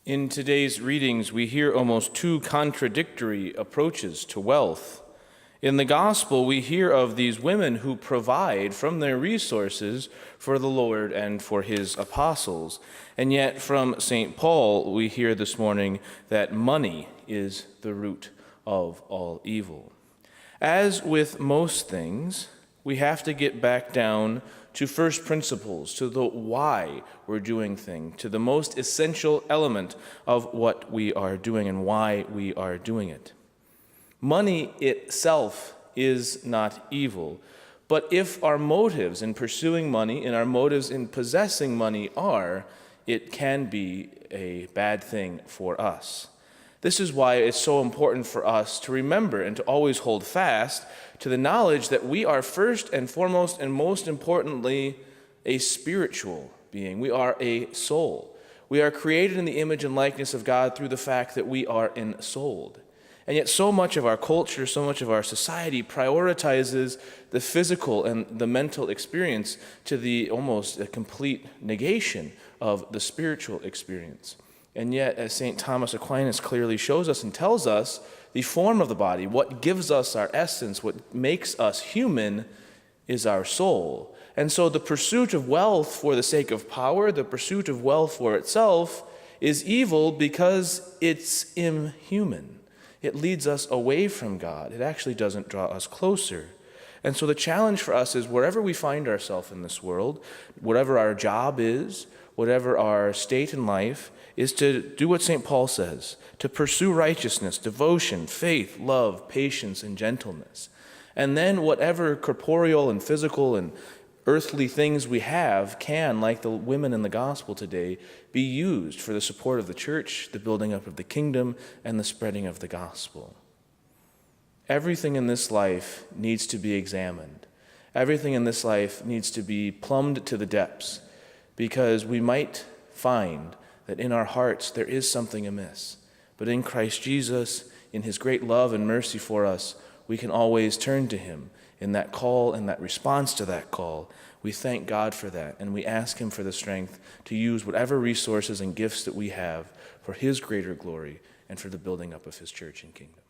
In today's readings, we hear almost two contradictory approaches to wealth. In the gospel, we hear of these women who provide from their resources for the Lord and for his apostles. And yet from St. Paul, we hear this morning that money is the root of all evil. As with most things, we have to get back down to first principles, to the why we're doing things, to the most essential element of what we are doing and why we are doing it. Money itself is not evil, but if our motives in pursuing money and our motives in possessing money are, it can be a bad thing for us. This is why it's so important for us to remember and to always hold fast to the knowledge that we are first and foremost and most importantly a spiritual being. We are a soul. We are created in the image and likeness of God through the fact that we are ensouled. And yet so much of our culture, so much of our society prioritizes the physical and the mental experience to the almost a complete negation of the spiritual experience. And yet, as St. Thomas Aquinas clearly shows us and tells us, the form of the body, what gives us our essence, what makes us human, is our soul. And so the pursuit of wealth for the sake of power, the pursuit of wealth for itself, is evil because it's inhuman. It leads us away from God. It actually doesn't draw us closer. And so the challenge for us is wherever we find ourselves in this world, whatever our job is, whatever our state in life, is to do what St. Paul says, to pursue righteousness, devotion, faith, love, patience, and gentleness. And then whatever corporeal and physical and earthly things we have can, like the women in the gospel today, be used for the support of the church, the building up of the kingdom, and the spreading of the gospel. Everything in this life needs to be examined. Everything in this life needs to be plumbed to the depths, because we might find that in our hearts there is something amiss. But in Christ Jesus, in his great love and mercy for us, we can always turn to him in that call and that response to that call. We thank God for that, and we ask him for the strength to use whatever resources and gifts that we have for his greater glory and for the building up of his church and kingdom.